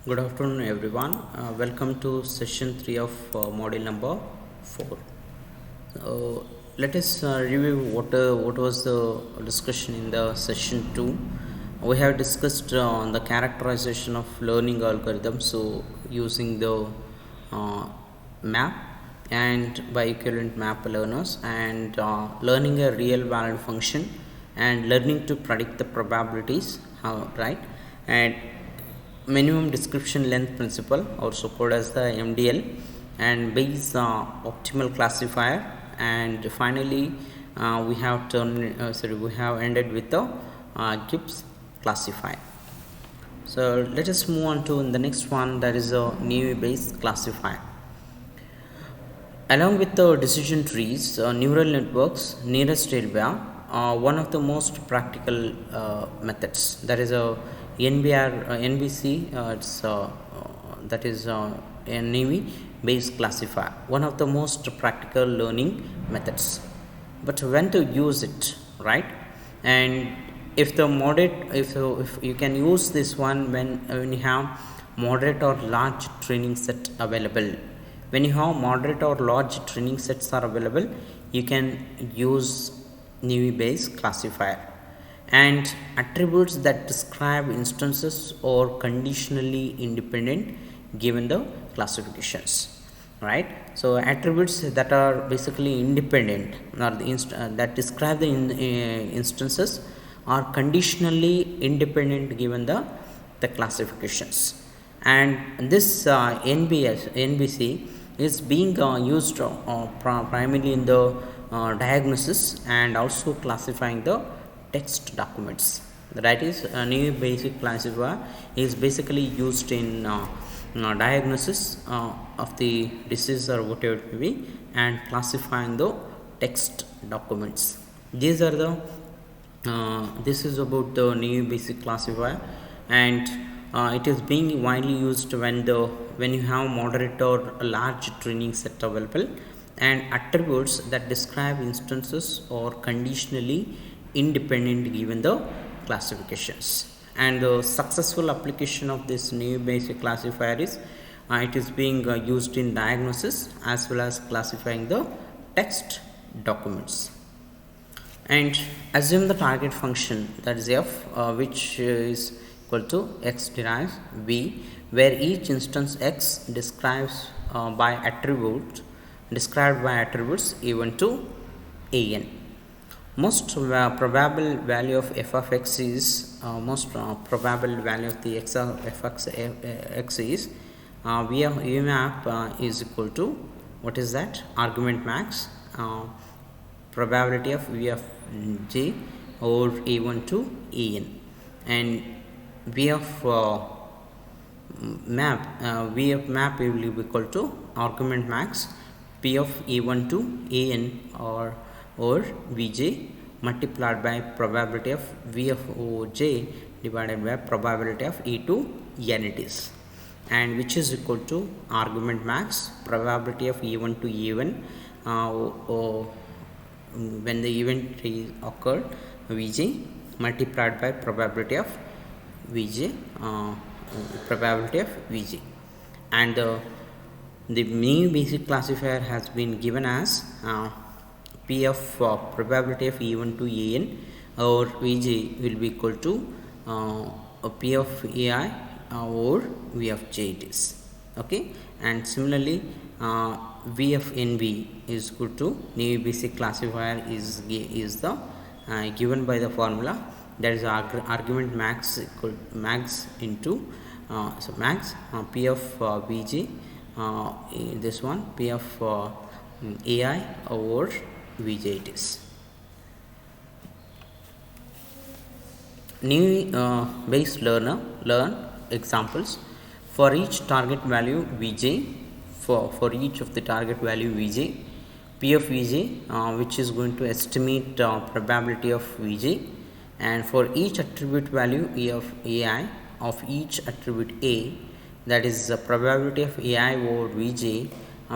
Good afternoon, everyone. Welcome to session 3 of module number 4. Let us review what was the discussion in the session 2. We have discussed on the characterization of learning algorithms, so using the uh, map and by equivalent map learners, and learning a real valid function and learning to predict the probabilities, right? And minimum description length principle, also called as the MDL, and Bayes optimal classifier, and finally we have ended with the Gibbs classifier. So let us move on to the next one, that is a Naive Bayes classifier. Along with the decision trees, neural networks, nearest area are one of the most practical methods. That is a NBC, that is a Naive Bayes classifier, one of the most practical learning methods. But when to use it, right? And if you can use this one when you have moderate or large training set available. When you have moderate or large training sets are available, you can use Naive Bayes classifier. And attributes that describe instances or conditionally independent given the classifications, right? So attributes that are basically independent, or that describe the instances are conditionally independent given the classifications. And this NBC is being used primarily in the diagnosis and also classifying the text documents. That is, a new basic classifier is basically used in diagnosis of the disease or whatever it may be, and classifying the text documents. These are the this is about the new basic classifier, and it is being widely used when you have moderate or large training set available, and attributes that describe instances or conditionally independent given the classifications. And the successful application of this new basic classifier is it is being used in diagnosis as well as classifying the text documents. And assume the target function, that is f, which is equal to x derives v, where each instance x described by attributes a1 to an. Most probable value of f of x is probable value of the x of x is v of u map is equal to, what is that, argument max, probability of v of j over a1 to an, and v of map will be equal to argument max p of a1 to an or vj multiplied by probability of v of oj divided by probability of e to n it is, and which is equal to argument max probability of e1 to e1 when the event is occurred, vj multiplied by probability of vj probability of vj. And the new basic classifier has been given as p of probability of e1 to an or vj will be equal to p of ai or v of j it is, okay. And similarly v of nv is equal to new basic classifier is the given by the formula, that is argument max equal max into so max p of vj, this one p of ai over vj it is. New Bayes learn examples for each target value vj. For each of the target value vj, p of vj which is going to estimate probability of vj, and for each attribute value e of ai of each attribute a, that is the probability of ai over vj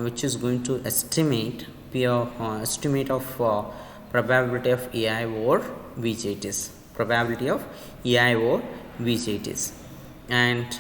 which is going to estimate p of estimate of probability of ai over vj it is, probability of ai over vj it is. And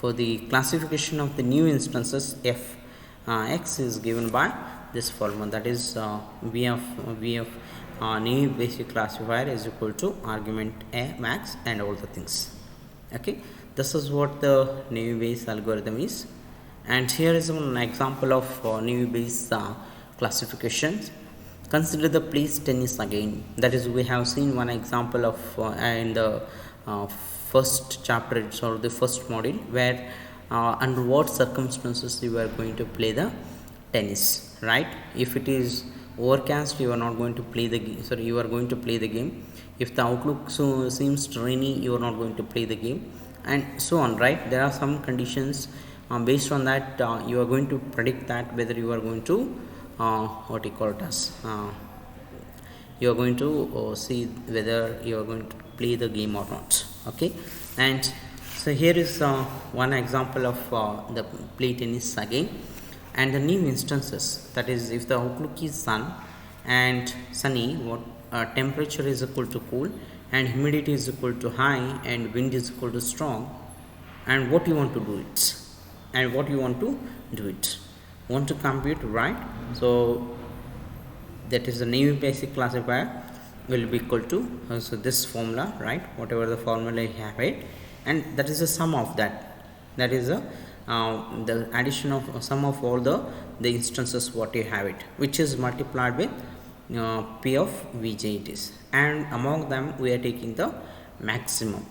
for the classification of the new instances f x is given by this formula, that is v of new basic classifier is equal to argument a max and all the things. Okay, this is what the Naive Bayes algorithm is, and here is an example of Naive Bayes classifications. Consider the place tennis again. That is, we have seen one example of in the first chapter or the first module, where under what circumstances you are going to play the tennis, right? If it is overcast, you are not going to play the game. Sorry, you are going to play the game. If the outlook seems rainy, you are not going to play the game, and so on, right? There are some conditions. Based on that, you are going to predict that whether you are going to what you call it as you are going to see whether you are going to play the game or not. Okay, and so here is one example of the play tennis again, and the new instances, that is, if the outlook is sunny, what temperature is equal to cool, and humidity is equal to high, and wind is equal to strong, and what you want to do it, want to compute, right? So that is the Naive basic classifier will be equal to so this formula, right? Whatever the formula you have it, and that is the sum of that. That is the addition of sum of all the instances what you have it, which is multiplied with p of vj it is, and among them we are taking the maximum.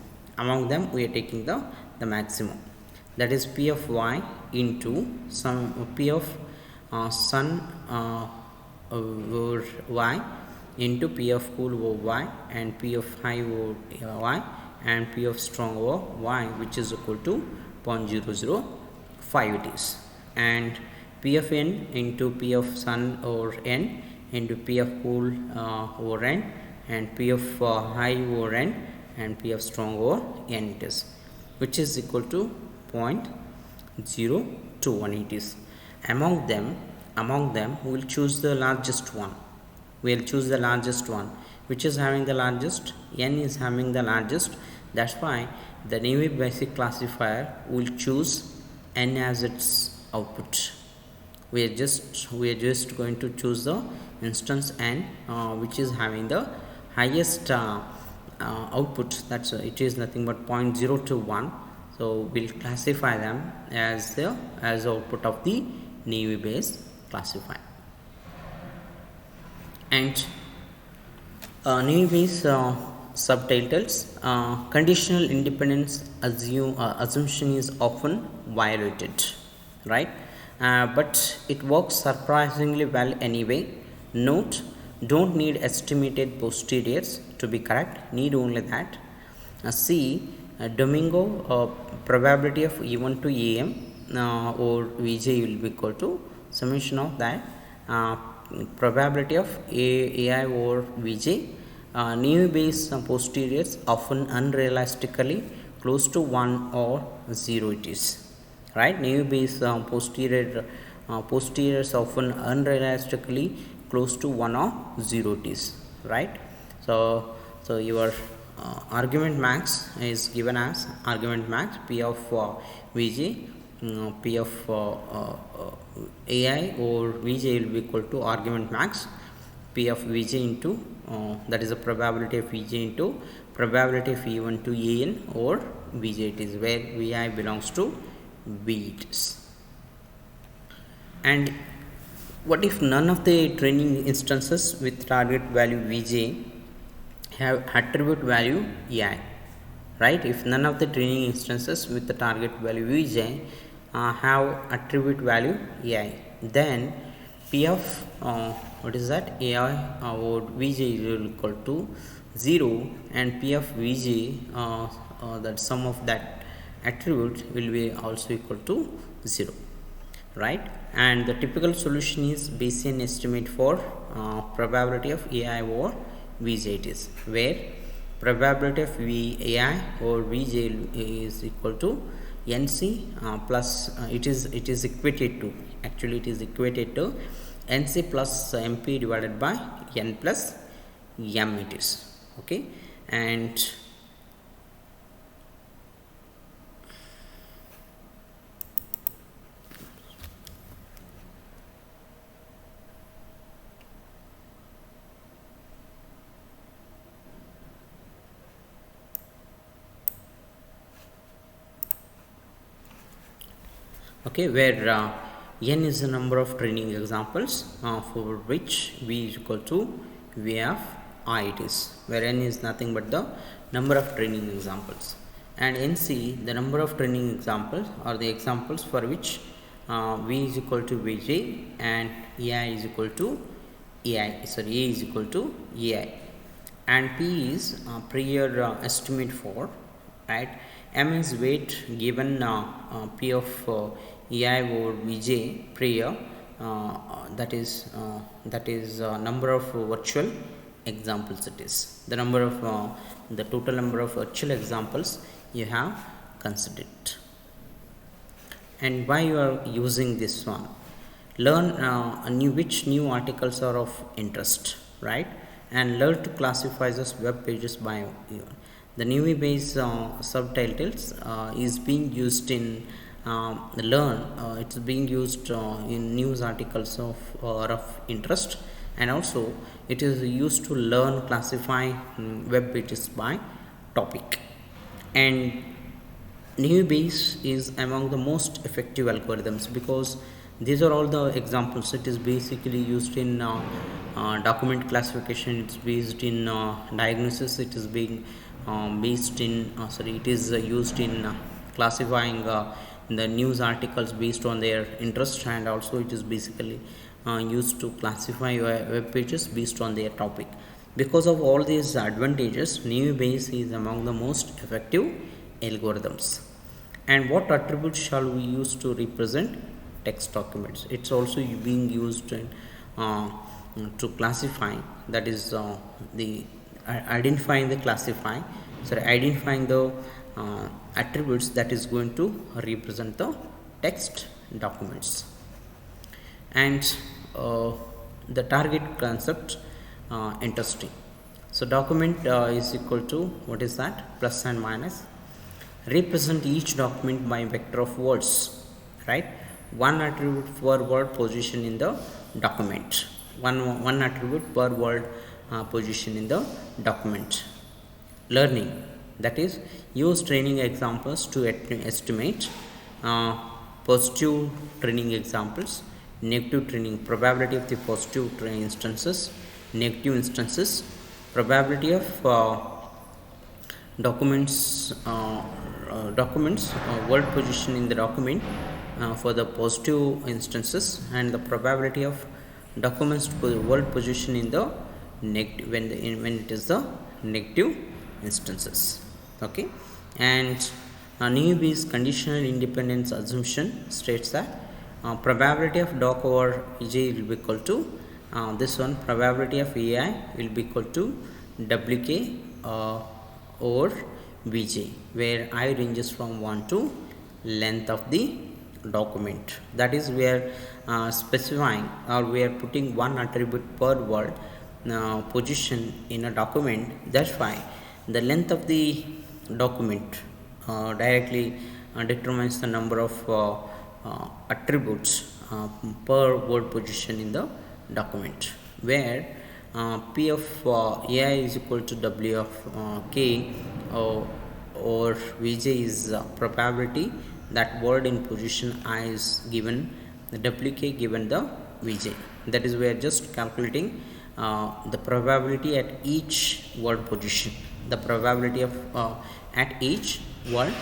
That is p of y into some p of sun over y into p of cool over y, and p of high over y, and p of strong over y, which is equal to 0.005 it is, and p of n into p of sun over n into p of cool over n, and p of high over n, and p of strong over n it is, which is equal to 0.021 it is. Among them we will choose the largest one. Which is having the largest. N is having the largest. That's why the Naive basic classifier will choose n as its output. We are just going to choose the instance n which is having the highest output. That's it is nothing but 0.021. So we'll classify them as the output of the Naive Bayes classifier. And Naive Bayes subtitles, conditional independence assumption is often violated, right? But it works surprisingly well anyway. Note, don't need estimated posteriors to be correct, need only that. See Domingo probability of E1 to EM or Vj will be equal to summation of that probability of AI over Vj. Naive Bayes posteriors often unrealistically close to 1 or 0 it is, right? Naive Bayes posteriors often unrealistically close to 1 or 0 it is, right? So your argument max is given as argument max p of Vj, p of AI or Vj will be equal to argument max p of Vj into that is the probability of Vj into probability of E1 to En or Vj it is, where Vi belongs to V it is. And what if none of the training instances with target value Vj have attribute value AI, right? If none of the training instances with the target value Vj have attribute value AI, then p of what is that AI or Vj is equal to 0, and p of Vj that sum of that attribute will be also equal to 0, right? And the typical solution is Bayesian estimate for probability of AI over Vj it is, where probability of AI or Vj is equal to NC plus it is equated to NC plus MP divided by N plus M it is, okay? And okay, where n is the number of training examples for which v is equal to v of I it is, where n is nothing but the number of training examples, and nc the number of training examples are the examples for which v is equal to vj and ai is equal to ai, sorry, a is equal to ai, and p is prior estimate for, right. M is weight given P of EI over Vj prior, that is number of virtual examples. It is the number of the total number of virtual examples you have considered. And why you are using this one? Learn which new articles are of interest, right? And learn to classify those web pages by the newbie based subtitles is being used in learn. It's being used in news articles of interest, and also it is used to learn classify web pages by topic. And Newbase is among the most effective algorithms because these are all the examples. It is basically used in document classification. It's based in diagnosis. It is being based in it is used in classifying the news articles based on their interest, and also it is basically used to classify web pages based on their topic. Because of all these advantages, Newbase is among the most effective algorithms. And what attributes shall we use to represent text documents? It's also being used in, to classify, that is the identifying the identifying the attributes that is going to represent the text documents. And the target concept, interesting. So document is equal to, what is that? Plus and minus. Represent each document by vector of words, right? One attribute per word position in the document. One attribute per word position in the document. Learning, that is use training examples to estimate positive training examples, negative training, probability of the positive training instances, negative instances, probability of documents word position in the document for the positive instances, and the probability of documents word position in the negative when it is the negative instances. Okay. And Newbase conditional independence assumption states that probability of doc over ej will be equal to this one, probability of ai will be equal to wk over vj, where I ranges from 1 to length of the document. That is, we are specifying, or we are putting one attribute per word position in a document. That's why the length of the document directly determines the number of attributes per word position in the document, where P of AI is equal to W of K or Vj is probability that word in position I is given the Wk given the Vj. That is, we are just calculating the probability at each word position, the probability of at each word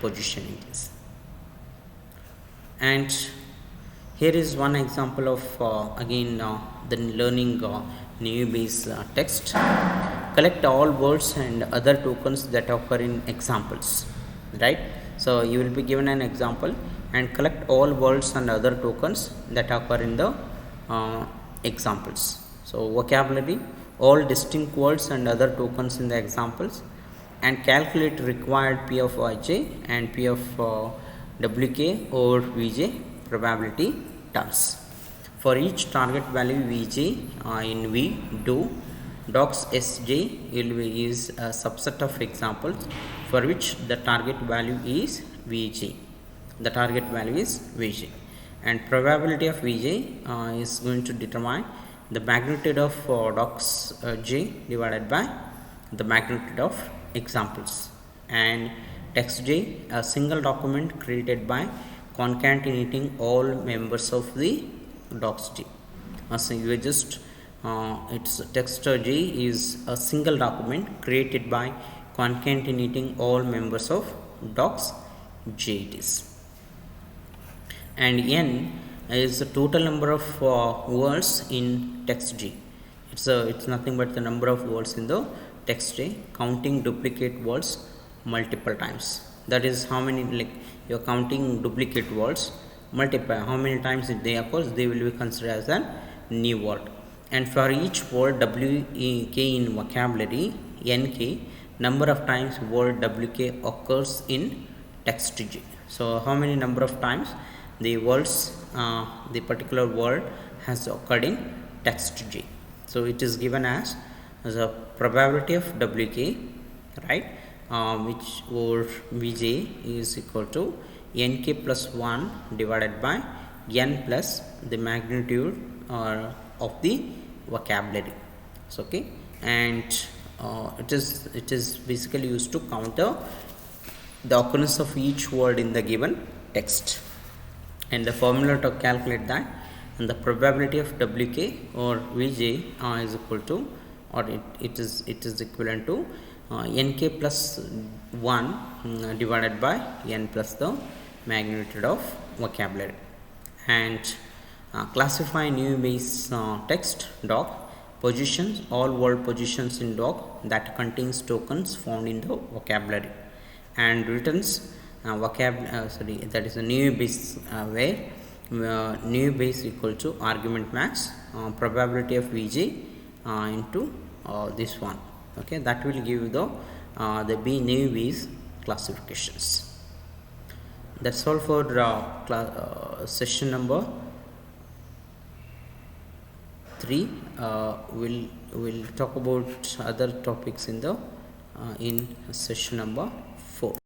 position in this. And here is one example of again the learning Newbase text. Collect all words and other tokens that occur in examples, right? So you will be given an example and collect all words and other tokens that occur in the examples. So vocabulary, all distinct words and other tokens in the examples, and calculate required P of ij and P of wk over vj probability terms. For each target value vj in v do docs sj is a subset of examples for which the target value is vj. The target value is vj, and probability of vj is going to determine the magnitude of docs j divided by the magnitude of examples, and text j, a single document created by concatenating all members of the docs G. So you just its text G is a single document created by concatenating all members of docs J it is. And n is the total number of words in text G. It's nothing but the number of words in the text J, counting duplicate words multiple times. That is how many, like you're counting duplicate words, multiply how many times they occur, they will be considered as a new word. And for each word WK in vocabulary, NK number of times word WK occurs in text G. So how many number of times the words the particular word has occurred in text G. So it is given as a probability of WK, right, which or Vj is equal to Nk plus 1 divided by n plus the magnitude of the vocabulary. So, okay, and it is basically used to counter the occurrence of each word in the given text. And the formula to calculate that, and the probability of Wk or Vj is equal to, or it is equivalent to Nk plus 1 divided by n plus the magnitude of vocabulary. And classify new base text doc positions, all word positions in doc that contains tokens found in the vocabulary, and returns that is a new base where new base equal to argument max probability of Vj into this one. Okay, that will give you the new base classifications. That's all for session number 3. We'll talk about other topics in session number